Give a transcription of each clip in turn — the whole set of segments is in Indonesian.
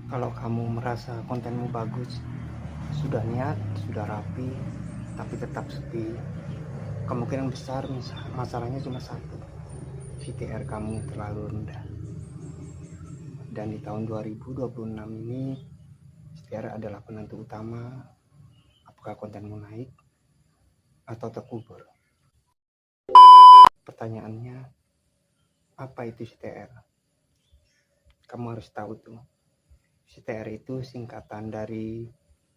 Kalau kamu merasa kontenmu bagus, sudah niat, sudah rapi, tapi tetap sepi, kemungkinan besar masalahnya cuma satu, VTR kamu terlalu rendah. Dan di tahun 2026 ini, VTR adalah penentu utama apakah kontenmu naik atau terkubur. Pertanyaannya, apa itu VTR? Kamu harus tahu tuh. VTR itu singkatan dari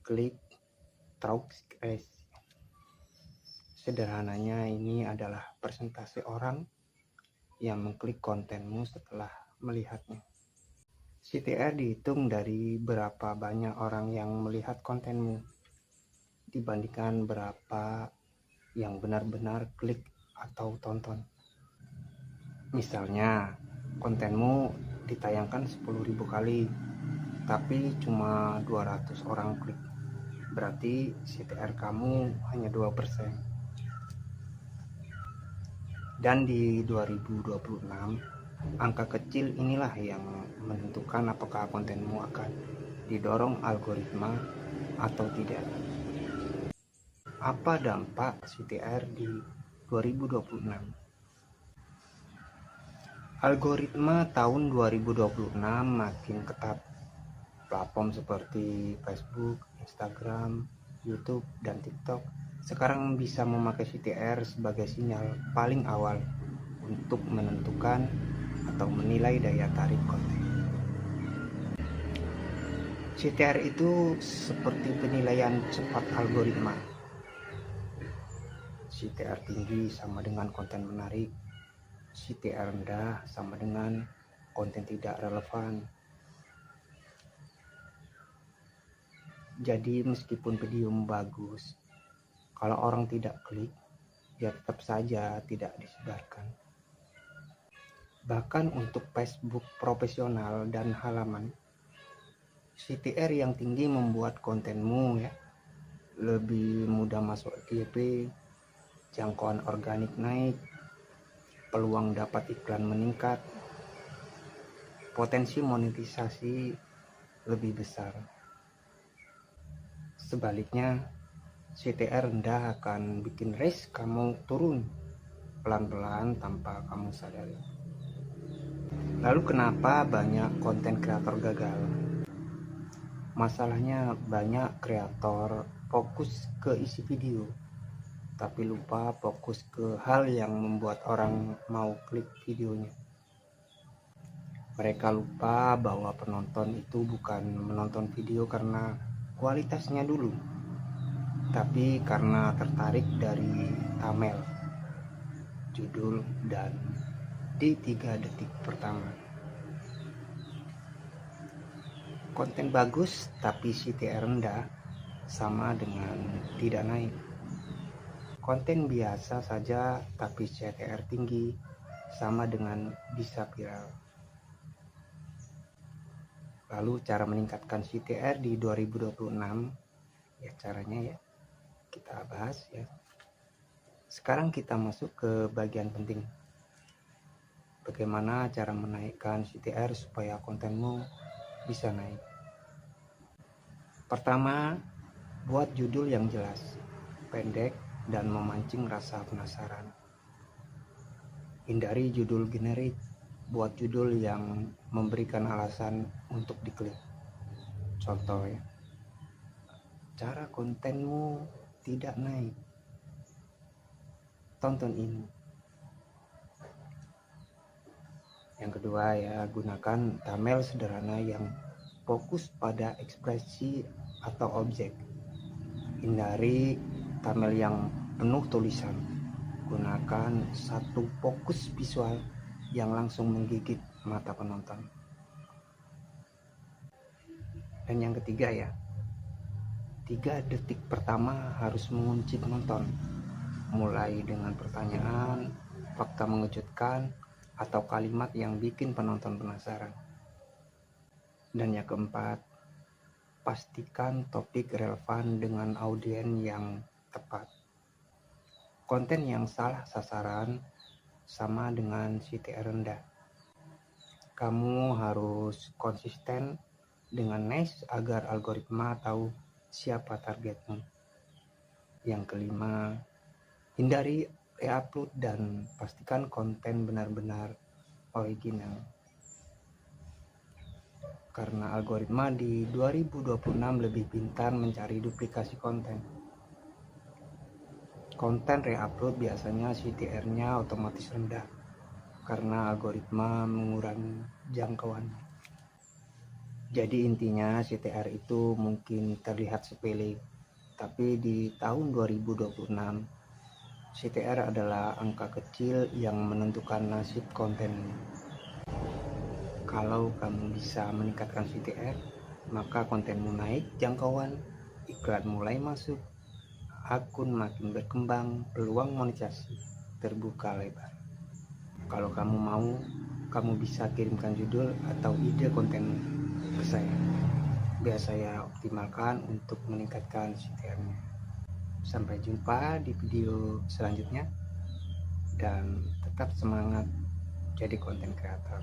Click Through Rate. Sederhananya ini adalah persentase orang yang mengklik kontenmu setelah melihatnya. VTR dihitung dari berapa banyak orang yang melihat kontenmu dibandingkan berapa yang benar-benar klik atau tonton. Misalnya, kontenmu ditayangkan 10.000 kali, tapi cuma 200 orang klik. Berarti VTR kamu hanya 2%. Dan di 2026, angka kecil inilah yang menentukan apakah kontenmu akan didorong algoritma atau tidak. Apa dampak VTR di 2026? Algoritma tahun 2026 makin ketat. Platform seperti Facebook, Instagram, YouTube, dan TikTok sekarang bisa memakai VTR sebagai sinyal paling awal untuk menentukan atau menilai daya tarik konten. VTR itu seperti penilaian cepat algoritma. VTR tinggi sama dengan konten menarik, VTR rendah sama dengan konten tidak relevan. Jadi meskipun video bagus, kalau orang tidak klik, ya tetap saja tidak disebarkan. Bahkan untuk Facebook profesional dan halaman, VTR yang tinggi membuat kontenmu lebih mudah masuk FYP, jangkauan organik naik, peluang dapat iklan meningkat, potensi monetisasi lebih besar. Sebaliknya, VTR rendah akan bikin race kamu turun pelan-pelan tanpa kamu sadari. Lalu kenapa banyak konten kreator gagal? Masalahnya banyak kreator fokus ke isi video, tapi lupa fokus ke hal yang membuat orang mau klik videonya. Mereka lupa bahwa penonton itu bukan menonton video karena kualitasnya dulu, tapi karena tertarik dari thumbnail, judul, dan di 3 detik pertama. Konten bagus tapi VTR rendah sama dengan tidak naik. Konten biasa saja tapi VTR tinggi sama dengan bisa viral. Lalu cara meningkatkan VTR di 2026, ya caranya kita bahas ya. Sekarang kita masuk ke bagian penting. Bagaimana cara menaikkan VTR supaya kontenmu bisa naik? Pertama, buat judul yang jelas, pendek, dan memancing rasa penasaran. Hindari judul generik, buat judul yang memberikan alasan untuk diklik. Contoh ya, cara kontenmu tidak naik, tonton ini. Yang kedua ya, gunakan thumbnail sederhana yang fokus pada ekspresi atau objek. Hindari thumbnail yang penuh tulisan. Gunakan satu fokus visual yang langsung menggigit mata penonton. Dan yang ketiga ya, 3 detik pertama harus mengunci penonton, mulai dengan pertanyaan, fakta mengejutkan, atau kalimat yang bikin penonton penasaran. Dan yang keempat, pastikan topik relevan dengan audiens yang tepat. Konten yang salah sasaran sama dengan VTR rendah. Kamu harus konsisten dengan niche agar algoritma tahu siapa targetmu. Yang kelima, hindari re-upload dan pastikan konten benar-benar original. Karena algoritma di 2026 lebih pintar mencari duplikasi konten. Konten re-upload biasanya CTR-nya otomatis rendah karena algoritma mengurangi jangkauannya. Jadi intinya CTR itu mungkin terlihat sepele, tapi di tahun 2026 CTR adalah angka kecil yang menentukan nasib konten. Kalau kamu bisa meningkatkan CTR, maka kontenmu naik jangkauan, iklan mulai masuk, akun makin berkembang, peluang monetisasi terbuka lebar. Kalau kamu mau, kamu bisa kirimkan judul atau ide konten ke saya. Biar saya optimalkan untuk meningkatkan CTR-nya. Sampai jumpa di video selanjutnya dan tetap semangat jadi konten kreator.